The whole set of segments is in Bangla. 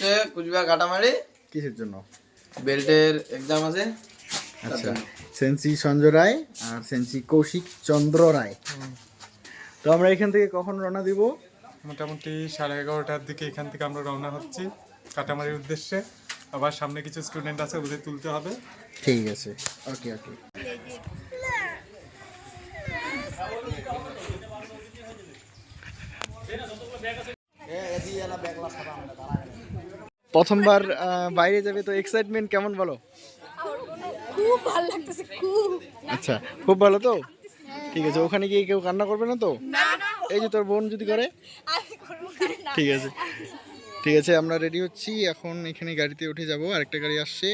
হচ্ছে কুচবিহার কাটামারি। কিসের জন্য? বেল্টের এক্সাম আছে। আচ্ছা, সেন্সি সঞ্জয় রায় আর সেন্সি কৌশিক চন্দ্র রায়। তো আমরা এখান থেকে কখন রওনা দিব? মোটামুটি 11:30টার দিকে এখান থেকে আমরা রওনা হচ্ছি কাটামারির উদ্দেশ্যে। আবার সামনে কিছু স্টুডেন্ট আছে, ওদের তুলতে হবে। ঠিক আছে, ওকে ওকে। প্রথমবার বাইরে যাবে, তো এক্সাইটমেন্ট কেমন বলো? খুব ভালো লাগতেছে খুব। আচ্ছা, খুব ভালো। তো ঠিক আছে, ওখানে গিয়ে কেউ কান্না করবে না তো? এই যে তোর বোন যদি করে। আমি করব কান্না। ঠিক আছে ঠিক আছে, আমরা রেডি হচ্ছি এখন। এখানে গাড়িতে উঠে যাব, আরেকটা গাড়ি আসছে।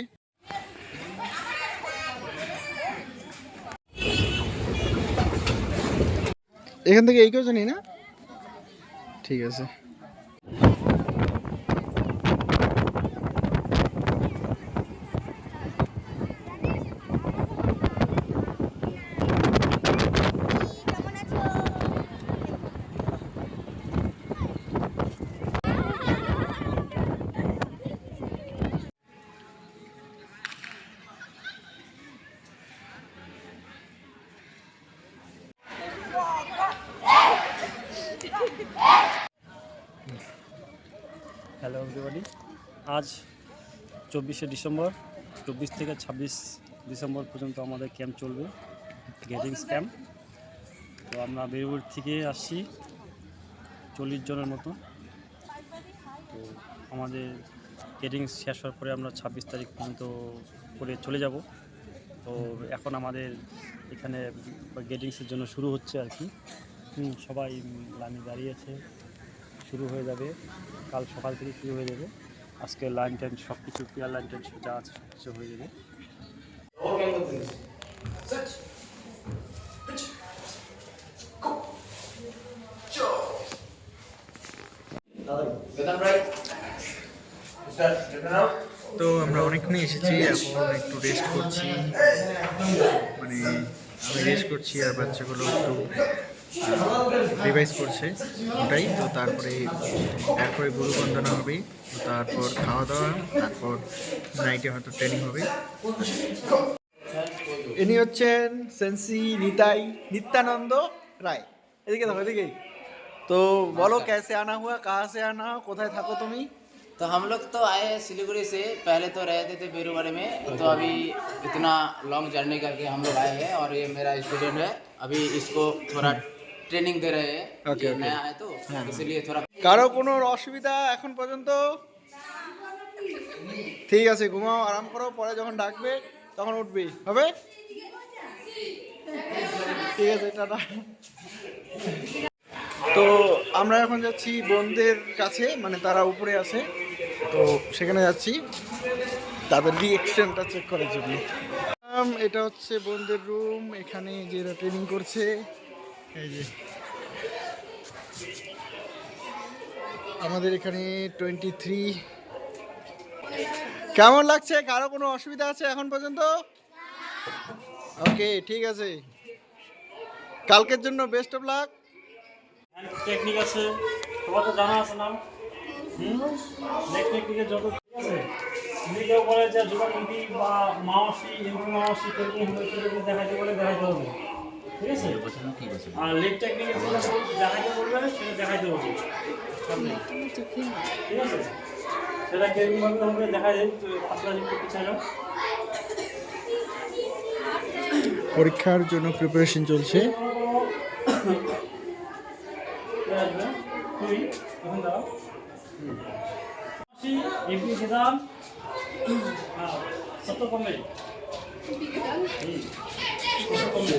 এখান থেকে এই কেউ জানি না। ঠিক আছে। হ্যালো এভরিবডি, আজ 24শে ডিসেম্বর, 24 থেকে 26 ডিসেম্বর পর্যন্ত আমাদের ক্যাম্প চলবে, গেটিংস ক্যাম্প। তো আমরা বেরুগুড়ি থেকে আসছি 40 জনের মতো। তো আমাদের গেটিংস শেষ হওয়ার পরে আমরা 26 তারিখ পর্যন্ত করে চলে যাব। তো এখন আমাদের এখানে গেটিংসের জন্য শুরু হচ্ছে আর কি। সবাই লাইনে দাঁড়িয়ে আছে, শুরু হয়ে যাবে কাল সকাল থেকে শুরু হয়ে যাবে। আজকে লাইন টাইন সব কিছু ক্লিয়ার, লাইন টাইন যা আছে সব কিছু হয়ে যাবে। তো আমরা অনেকক্ষণই এসেছি, এখন একটু রেস্ট করছি। মানে আমি রেস্ট করছি আর বাচ্চাগুলো একটু রিভাইজ করছে, ওটাই। তো তারপরে গুরু বন্দনা হবে, তো তারপর খাওয়া দাওয়া, তারপর নাইটে হয়তো ট্রেনিং হবে। ইনি হচ্ছেন সেন্সি নিত্যানন্দ রায়। এদিকে দেখো, এদিকেই। তো বলো, कैसे आना हुआ, कहाँ से आना, কোথায় থাকো তুমি? तो हम लोग तो आए हैं सिलीगुड़ी से। पहले तो रहते थे बेरूबाड़ी में, तो अभी इतना लॉन्ग जर्नी करके हम लोग आए हैं। और ये मेरा स्टूडेंट है, अभी इसको थोड़ा ट्रेनिंग दे रहे हैं। ओके, ये ओके। नया है तो इसीलिए थोड़ा। কারো কোনো অসুবিধা এখন পর্যন্ত? ঠিক আছে, ঘুমাও, আরাম করো, পরে যখন ডাকবে তখন উঠবি, হবে? ঠিক আছে, টাটা। তো আমরা এখন যাচ্ছি বোনদের কাছে, মানে তারা উপরে আছে, তো সেখানে যাচ্ছি তাদের রিঅ্যাকশনটা চেক করার জন্য। এটা হচ্ছে বোনদের রুম, এখানে যে ট্রেনিং করছে। এই যে আমাদের এখানে 23। কেমন লাগছে? কারো কোনো অসুবিধা আছে এখন পর্যন্ত? ওকে, ঠিক আছে, কালকের জন্য বেস্ট অফ লাক। টেকনিক আছে, তোমার তো জানা আছে না? টেকনিকে যত আছে কেউ বলে যে যুবক ইন্দি বা মাওসি এমপি মাওসি টেকনিক দেখাইতে বলে দেখাইতে হবে, ঠিক আছে? আর লেগ টেকনিকে যেটা দেখাইতে বলবে সেটা দেখাইতে হবে সামনে, ঠিক আছে? সেটা কিরকমভাবে হবে দেখা যায়। আপনারা একটু পিছিয়ে যাও। পরীক্ষার জন্য প্রিপারেশন চলছে। এমপি খেতাম সত্য কমে কমে।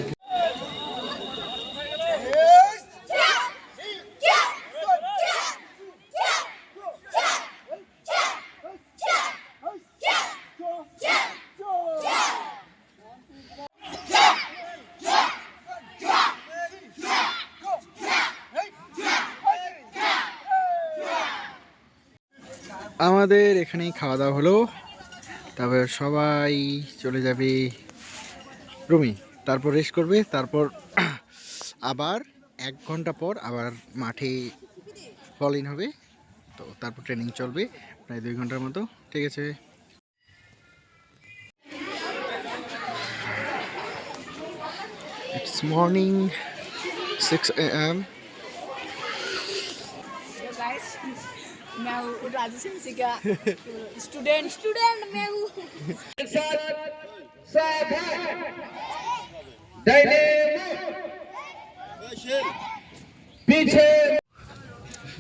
আমাদের এখানেই খাওয়া দাওয়া হলো, তারপর সবাই চলে যাবে রুমে, তারপর রেস্ট করবে, তারপর আবার 1 ঘন্টা পর আবার মাঠে ফল ইন হবে। তো তারপর ট্রেনিং চলবে, প্রায় 2 ঘন্টার মতো। ঠিক আছে, ইটস মর্নিং 6 AM। गाइस मैं हूँ राजू सिंह का स्टूडेंट मैं हूँ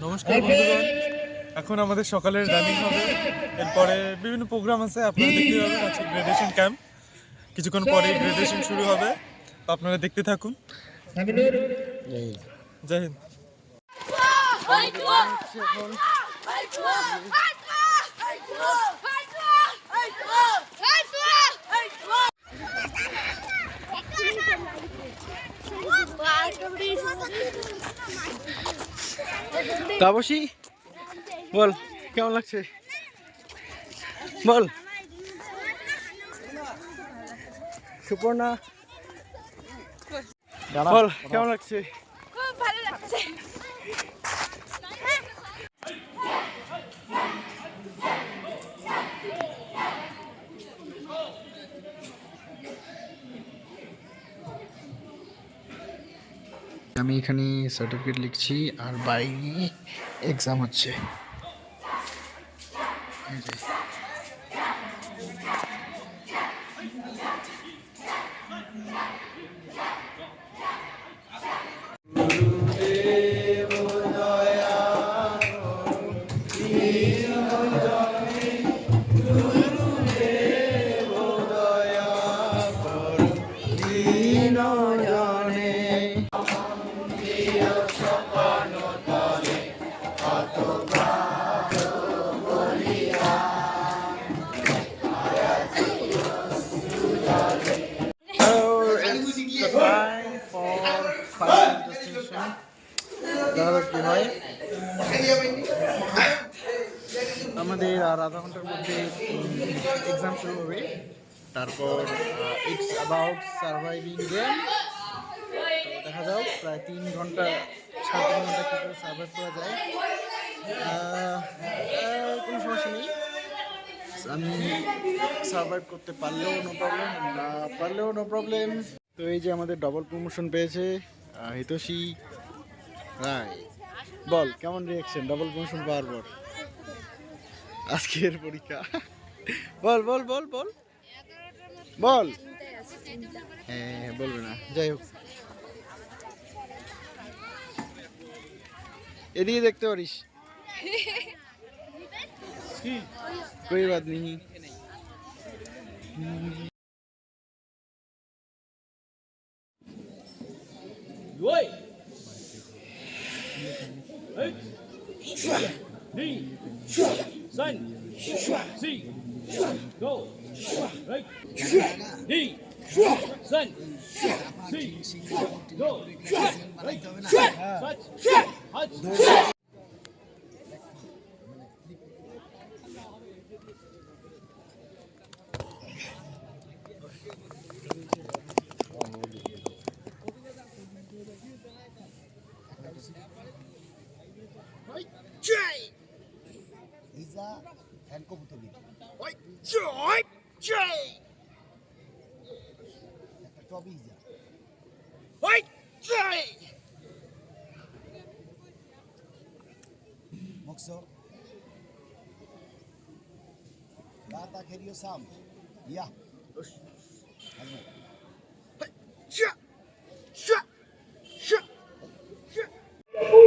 নমস্কার বন্ধুগণ, এখন আমাদের সকালের রানিং হবে, এরপরে বিভিন্ন প্রোগ্রাম আছে, আপনারা দেখতে পাবেন। আজকে গ্রাজুয়েশন ক্যাম্প, কিছুক্ষণ পরে গ্রাজুয়েশন শুরু হবে, তো আপনারা দেখতে থাকুন। জয় হিন্দ। তাপসী বল কেমন লাগছে, বল। সুপর্ণা বল কেমন লাগছে। খুব ভালো লাগছে আমি এখানে সার্টিফিকেট লিখছি আর বাইরে এক্সাম হচ্ছে। এই যে আমাদের আর আধা ঘন্টার মধ্যে এক্সাম শুরু হবে। তারপর ইটস অ্যাবাউট সার্ভাইভিং গেম। তো দেখা যাক প্রায় 3 ঘন্টা 3.5 ঘন্টা কী করে সার্ভাইভ করা যায়। কোনো সমস্যা নেই, আমি সার্ভাইভ করতে পারলেও নো প্রবলেম, না পারলেও নো প্রবলেম। তো এই যে আমাদের ডবল প্রমোশন পেয়েছে হিতোষী রায়। বল কেমন রিয়াকশন ডবল প্রমোশন পাওয়ার পর আজকের পরীক্ষা? বল বল বল বল বল। হ্যাঁ বলবে না, যাই হোক এদিকে দেখতে পারিস, कोई बात नहीं।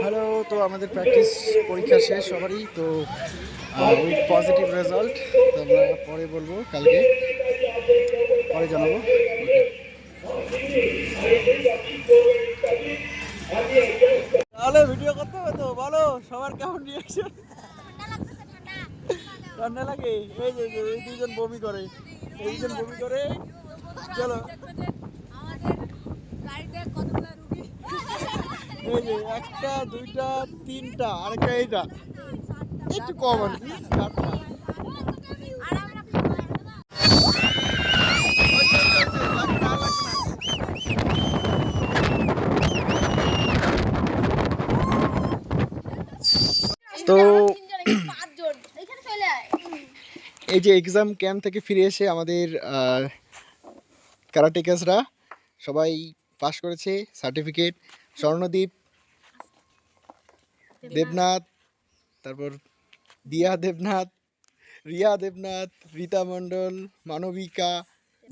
হ্যালো, তো আমাদের প্র্যাকটিস পরীক্ষা শেষ সবারই, তো উইথ পজিটিভ রেজাল্ট। তো আমরা পরে বলবো, কালকে পরে জানাবো। তাহলে ভিডিও করতে হবে তো, বলো সবার কেমন রিয়াকশন? ঠান্ডা লাগে, এই যে এই দুজন বমি করে, এই দুজন বমি করে। চলো এই যে 1টা 2টা 3টা, আরেকটা এইটা একটু কম আর কি, 4টা। তো এই যে এক্সাম ক্যাম্প থেকে ফিরে এসে আমাদের কারাটেকাসরা সবাই পাস করেছে, সার্টিফিকেট স্বর্ণদীপ, দেবনাথ, তারপর দিয়া দেবনাথ, রিয়া দেবনাথ, রীতা মণ্ডল, মানবিকা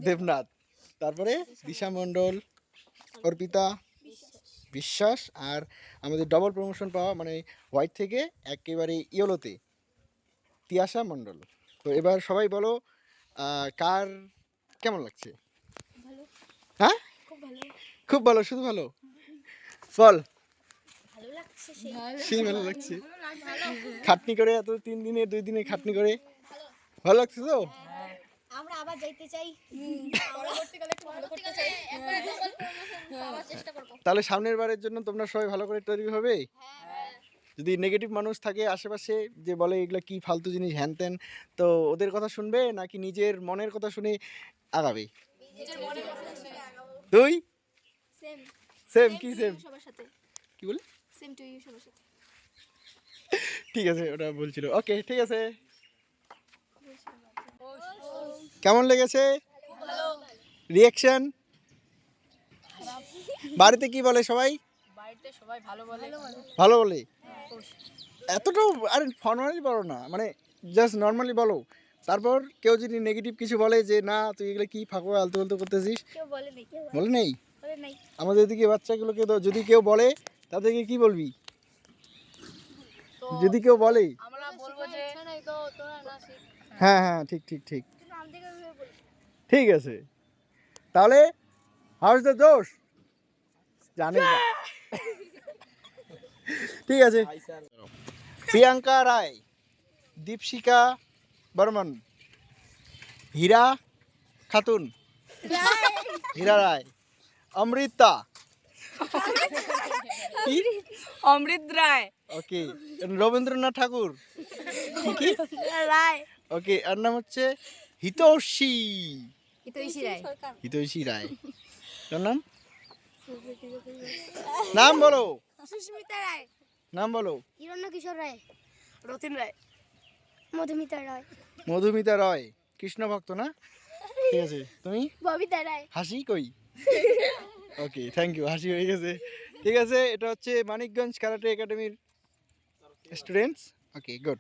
দেবনাথ, তারপরে দিশা মণ্ডল, অর্পিতা বিশ্বাস, আর আমাদের ডবল প্রমোশন পাওয়া মানে হোয়াইট থেকে একেবারে ইয়েলোতে তিয়াশা মণ্ডল। তো এবার সবাই বলো কার কেমন লাগছে? হ্যাঁ খুব ভালো, শুধু ভালো বল। সেই ভালো লাগছে, খাটনি করে এত 3 দিনে 2 দিনে খাটনি করে ভালো লাগছে তো। আমরা আবার যাইতে চাই, পরবর্তীকালে একটু ভালো করতে চাই, পাওয়ার চেষ্টা করব। তাহলে সামনের বারের জন্য তোমরা সবাই ভালো করে তৈরি হবে। যদি নেগেটিভ মানুষ থাকে আশেপাশে যে বলে এগুলো কি ফালতু জিনিস হ্যান ত্যান, তো ওদের কথা শুনবে নাকি নিজের মনের কথা শুনে আগাবে? তুই সেম কি সেম সবার সাথে কি বলে? সেম টু ইউ সবার সাথে। ঠিক আছে, ওটা বলছিল। ওকে ঠিক আছে, কেমন লেগেছে রিয়াকশন? বাড়িতে কি বলে সবাই? বাড়িতে সবাই ভালো বলে। ভালো বলে? এতটাও আরে ফর্মালি বলো না, মানে জাস্ট নর্মালি বলো। তারপর কেউ যদি নেগেটিভ কিছু বলে যে না তুই এগুলো কি ফাঁকো আলতু আলতু করতেছিস, কেউ বলে নাই, কেউ বলে নেই? বলে নাই। আমাদের এদিকে বাচ্চাগুলোকে তো যদি কেউ বলে তাদেরকে কি বলবি? যদি কেউ বলে আমরা বলবো যে তো তোরা না শিখ, হ্যাঁ হ্যাঁ ঠিক ঠিক ঠিক কিন্তু আমাদেরকে বলি। ঠিক আছে। তাহলে হাউস দ্য দোষ জানি না। ঠিক আছে, প্রিয়াঙ্কা রায়, দীপশিকা বর্মন, হীরা খাতুন, হীরা রায়, অমৃতা, অমৃত রায়, ওকে, রবীন্দ্রনাথ ঠাকুর, কি রায়, ওকে, আর নাম হচ্ছে হিতৈষী, হিতৈষী রায়, হিতৈষী রায়। তোর নাম? নাম বলো, সুস্মিতা রায়, নাম বলো। হিরণ্য কিশোর রায়, রতিন রায়, মধুমিতা রায়, মধুমিতা রয়, কৃষ্ণ ভক্ত না? ঠিক আছে, তুমি? ববিতা রায়। হাসি কই? ওকে থ্যাংক ইউ, হাসি হয়ে গেছে। ঠিক আছে, এটা হচ্ছে মানিকগঞ্জ কারাটে একাডেমির স্টুডেন্টস। Okay good.